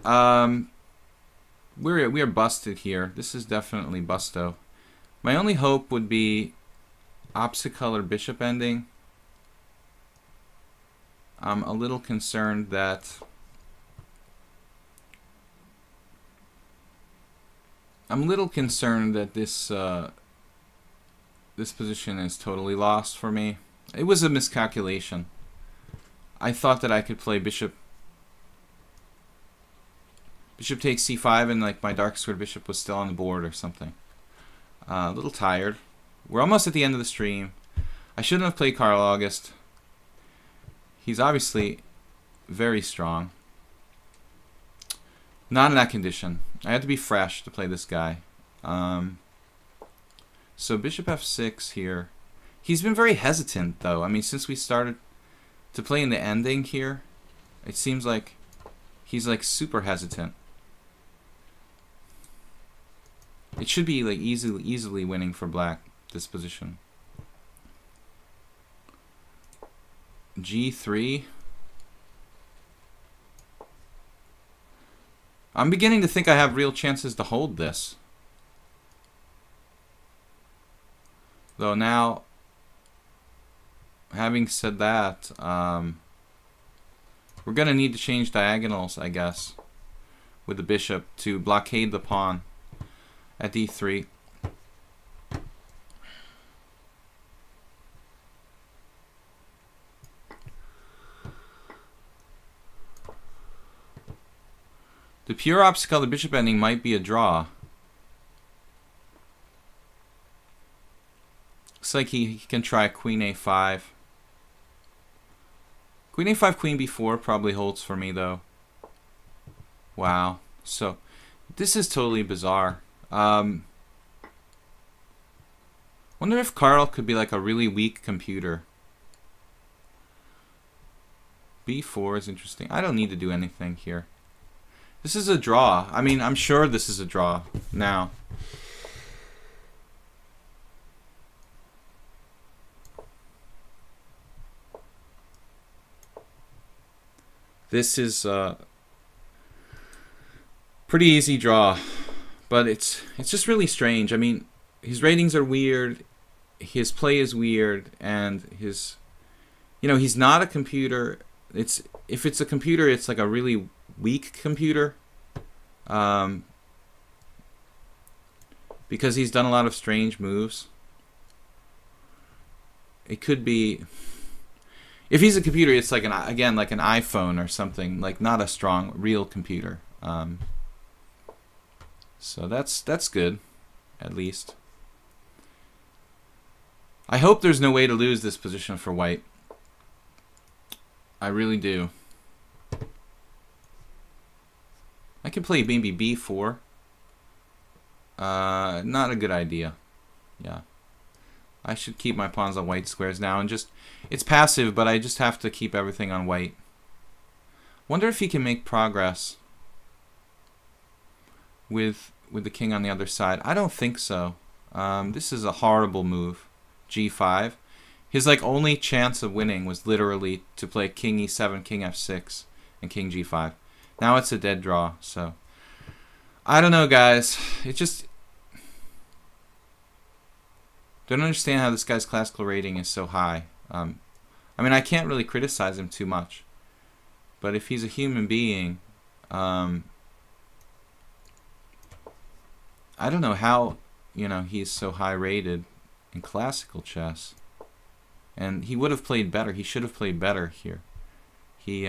We are busted here. This is definitely busto. My only hope would be opposite color bishop ending. I'm a little concerned that this this position is totally lost for me. It was a miscalculation. I thought that I could play bishop takes c5 and like my dark squared bishop was still on the board or something. A little tired. We're almost at the end of the stream. I shouldn't have played Carl August. He's obviously very strong. Not in that condition. I had to be fresh to play this guy. So bishop f6 here. He's been very hesitant though. I mean, since we started to play in the ending here, it seems like he's like super hesitant. It should be like easily winning for black, this position. G3. I'm beginning to think I have real chances to hold this. Though now, having said that, we're going to need to change diagonals, I guess, with the bishop to blockade the pawn at d3. The pure opposite color bishop ending might be a draw. Looks like he can try queen a5. Queen a5, queen b4 probably holds for me though. Wow. So this is totally bizarre. Wonder if Carl could be like a really weak computer. b4 is interesting. I don't need to do anything here. This is a draw. I mean, I'm sure this is a draw now. This is a pretty easy draw, but it's just really strange. I mean, his ratings are weird, his play is weird, and his, you know, he's not a computer. If it's a computer, it's like a really weak computer, because he's done a lot of strange moves. It could be, if he's a computer, it's like again like an iPhone or something, like not a strong real computer. So that's good, at least. I hope there's no way to lose this position for white. I really do. I can play maybe b4. Not a good idea. Yeah. I should keep my pawns on white squares now and just, it's passive, but I just have to keep everything on white. Wonder if he can make progress with the king on the other side. I don't think so. This is a horrible move. g5. His like only chance of winning was literally to play king e7, king f6, and king g5. Now it's a dead draw, so I don't know, guys. It just don't understand how this guy's classical rating is so high. I mean, I can't really criticize him too much, but if he's a human being, I don't know how, you know, he's so high rated in classical chess. And he would have played better. He should have played better here. He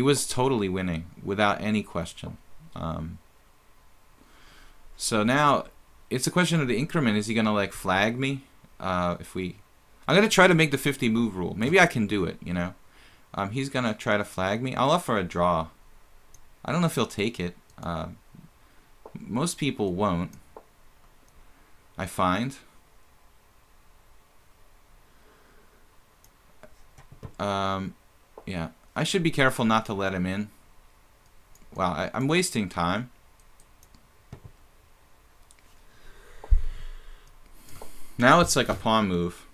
was totally winning without any question. So now it's a question of the increment. Is he gonna like flag me? I'm gonna try to make the 50 move rule. Maybe I can do it. You know, he's gonna try to flag me. I'll offer a draw. I don't know if he'll take it. Most people won't, I find. Yeah, I should be careful not to let him in. Wow, I'm wasting time. Now it's like a pawn move.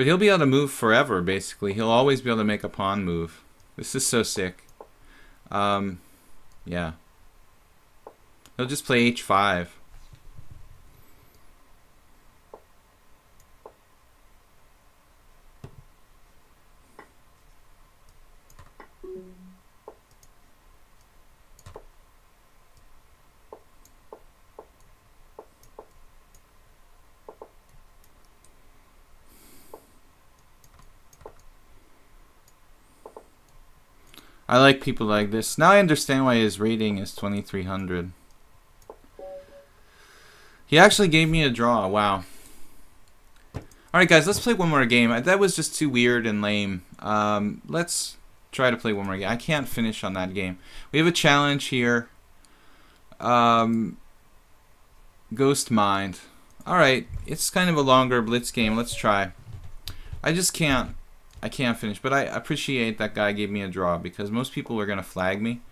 But he'll be able to move forever, basically. He'll always be able to make a pawn move. This is so sick. Yeah. He'll just play h5. I like people like this. Now I understand why his rating is 2300. He actually gave me a draw. Wow. Alright guys, let's play one more game. That was just too weird and lame. Let's try to play one more game. I can't finish on that game. We have a challenge here. Ghost Mind. Alright, it's kind of a longer blitz game. Let's try. I can't finish, but I appreciate that guy gave me a draw because most people were going to flag me.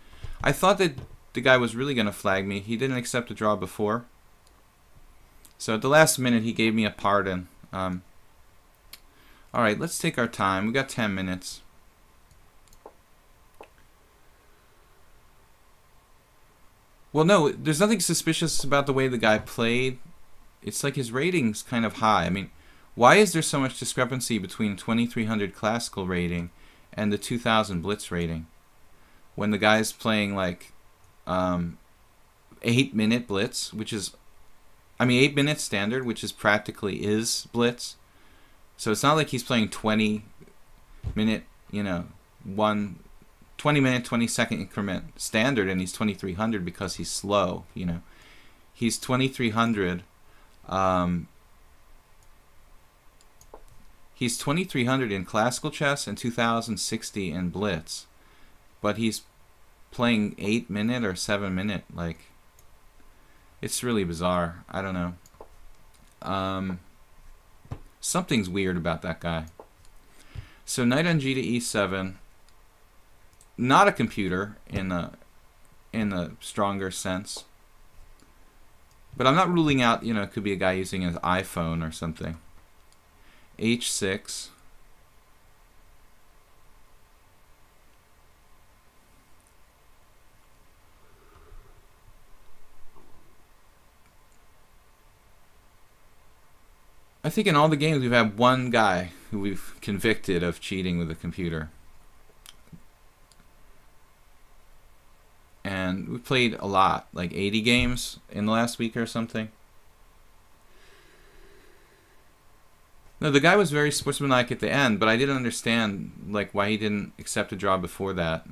I thought that the guy was really going to flag me. He didn't accept a draw before. So at the last minute, he gave me a pardon. Alright, let's take our time. We got 10 minutes. Well, no, there's nothing suspicious about the way the guy played. It's like his rating's kind of high. I mean, why is there so much discrepancy between 2300 classical rating and the 2000 blitz rating when the guy's playing like 8-minute blitz, which is, I mean, 8-minute standard, which is practically is blitz. So it's not like he's playing 20-minute, you know, 20-minute, 20-second increment standard, and he's 2300 because he's slow, you know. He's 2300. He's 2300 in classical chess and 2060 in blitz, but he's playing 8-minute or 7-minute. Like, it's really bizarre. I don't know. Something's weird about that guy. So knight on g to e7. Not a computer in a stronger sense, but I'm not ruling out. You know, it could be a guy using his iPhone or something. h6. I think in all the games we've had one guy who we've convicted of cheating with a computer. And we played a lot, like 80 games in the last week or something. No, the guy was very sportsmanlike at the end, but I didn't understand like why he didn't accept a draw before that.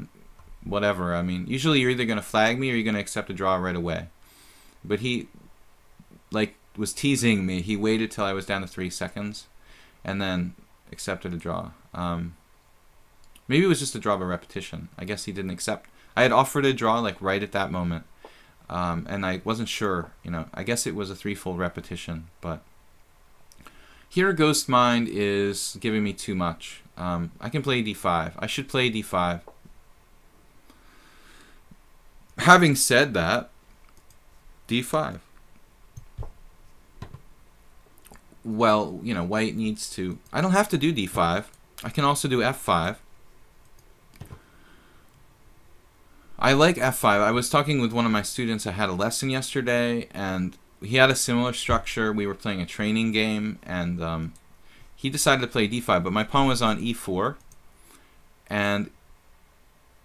Whatever, I mean, usually you're either going to flag me or you're going to accept a draw right away. But he like was teasing me. He waited till I was down to 3 seconds and then accepted a draw. Maybe it was just a draw by repetition. I guess he didn't accept. I had offered a draw like right at that moment, and I wasn't sure. You know, I guess it was a threefold repetition, but. Here, Ghost Mind is giving me too much. I can play d5. I should play d5. Having said that, d5. Well, you know, white needs to... I don't have to do d5. I can also do f5. I like f5. I was talking with one of my students. I had a lesson yesterday, and... he had a similar structure. We were playing a training game, and he decided to play d5, but my pawn was on e4, and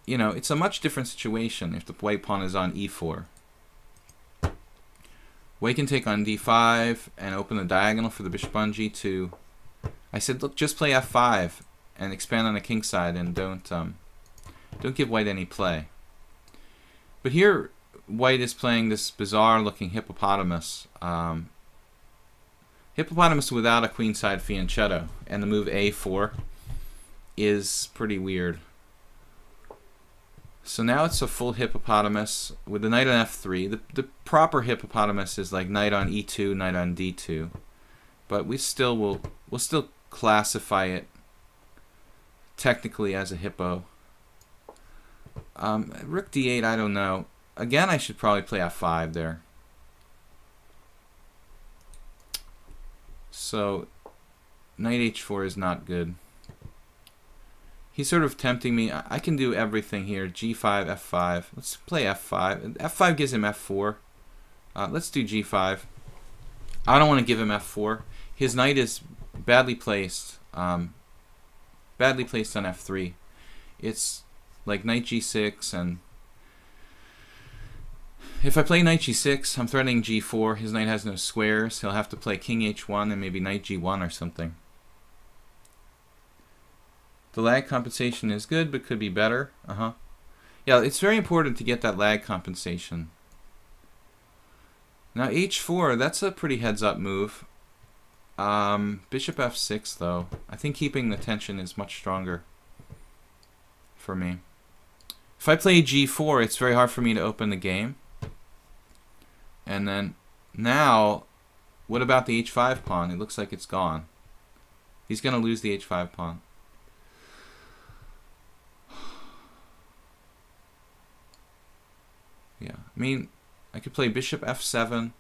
you know, it's a much different situation if the white pawn is on e4. White can take on d5 and open the diagonal for the bishop on g2. I said, look, just play f5 and expand on the king side, and don't give white any play. But here white is playing this bizarre looking hippopotamus. Hippopotamus without a queenside fianchetto, and the move a4 is pretty weird. So now it's a full hippopotamus with the knight on f3. The proper hippopotamus is like knight on e2, knight on d2, but we'll still classify it technically as a hippo. Rook d8, I don't know. Again, I should probably play f5 there. So knight h4 is not good. He's sort of tempting me. I can do everything here. G5, F5. Let's play F5. F5 gives him F4. Let's do G5. I don't want to give him F4. His knight is badly placed. Badly placed on F3. It's like knight G6, and if I play knight G6, I'm threatening G4. His knight has no squares. He'll have to play king H1 and maybe knight G1 or something. The lag compensation is good, but could be better. Yeah, it's very important to get that lag compensation. Now H4, that's a pretty heads-up move. Bishop F6, though. I think keeping the tension is much stronger for me. If I play G4, it's very hard for me to open the game. And then now, what about the H5 pawn? It looks like it's gone. He's going to lose the H5 pawn. Yeah, I mean, I could play bishop F7.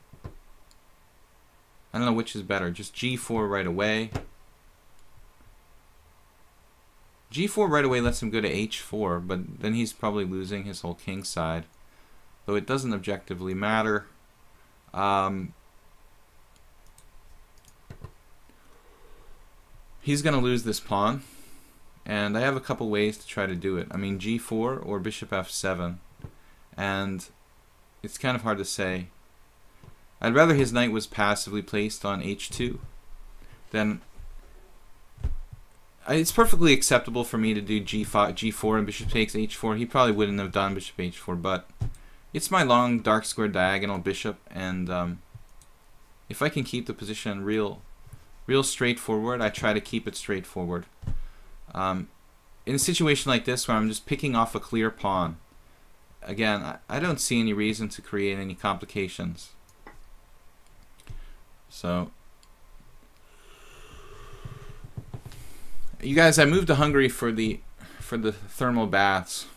I don't know which is better. Just G4 right away. G4 right away lets him go to H4, but then he's probably losing his whole king side. Though it doesn't objectively matter. He's going to lose this pawn. And I have a couple ways to try to do it. I mean, G4 or bishop F7. And it's kind of hard to say. I'd rather his knight was passively placed on H2 than... It's perfectly acceptable for me to do G4 and bishop takes H4. He probably wouldn't have done bishop H4, but it's my long dark square diagonal bishop, and if I can keep the position real straightforward, I try to keep it straightforward. In a situation like this where I'm just picking off a clear pawn, again, I don't see any reason to create any complications. So, you guys, I moved to Hungary for the thermal baths.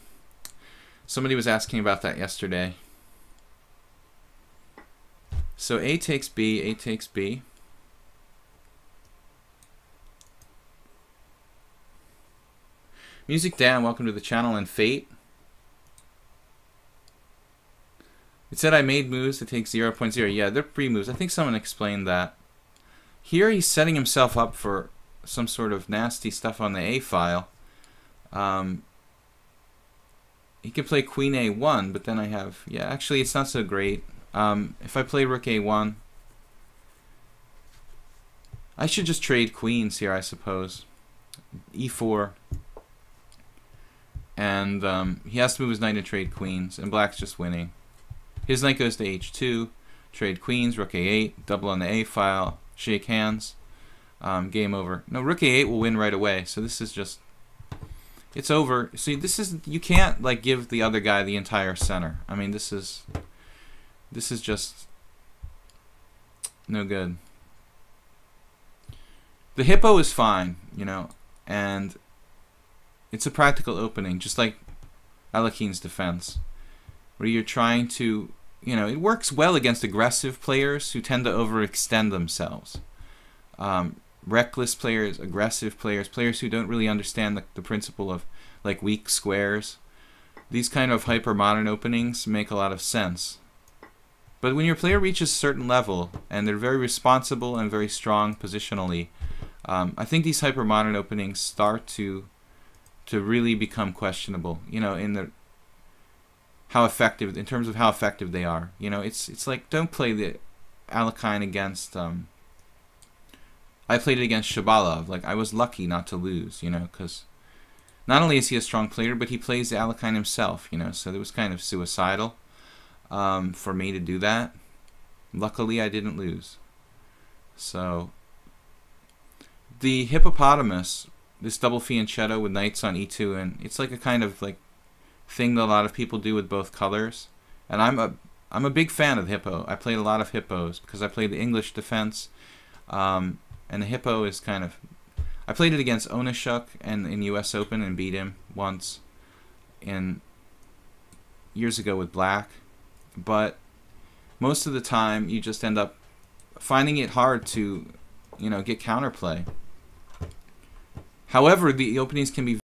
Somebody was asking about that yesterday. So A takes B, A takes B. Music Dan, welcome to the channel, and Fate. It said I made moves to take 0.0. Yeah, they're pre-moves. I think someone explained that. Here he's setting himself up for some sort of nasty stuff on the A file. He could play Queen A1, but then I have... Yeah, actually it's not so great. If I play Rook A1... I should just trade queens here, I suppose. E4. And he has to move his knight and trade queens, and black's just winning. His knight goes to H2, trade queens, Rook A8, double on the A file, shake hands, game over. No, Rook A8 will win right away, so this is just, it's over. See, this is, you can't like give the other guy the entire center. I mean, this is just no good. The hippo is fine, you know, and it's a practical opening, just like Alekhine's defense, where you're trying to, you know, it works well against aggressive players who tend to overextend themselves. Reckless players, aggressive players, players who don't really understand the principle of like weak squares. These kind of hyper-modern openings make a lot of sense. But when your player reaches a certain level and they're very responsible and very strong positionally, I think these hyper-modern openings start to really become questionable. You know, in terms of how effective they are. You know, it's like, don't play the Alekhine against. I played it against Shabalov. Like, I was lucky not to lose. You know, because not only is he a strong player, but he plays the Alekhine himself. You know, so it was kind of suicidal for me to do that. Luckily, I didn't lose. So the hippopotamus, this double fianchetto with knights on e2, and it's like a kind of like thing that a lot of people do with both colors. And I'm a big fan of the hippo. I played a lot of hippos because I played the English defense, and the hippo is kind of, I played it against Onishuk and in US Open and beat him once years ago with black. But most of the time you just end up finding it hard to, you know, get counterplay. However, the openings can be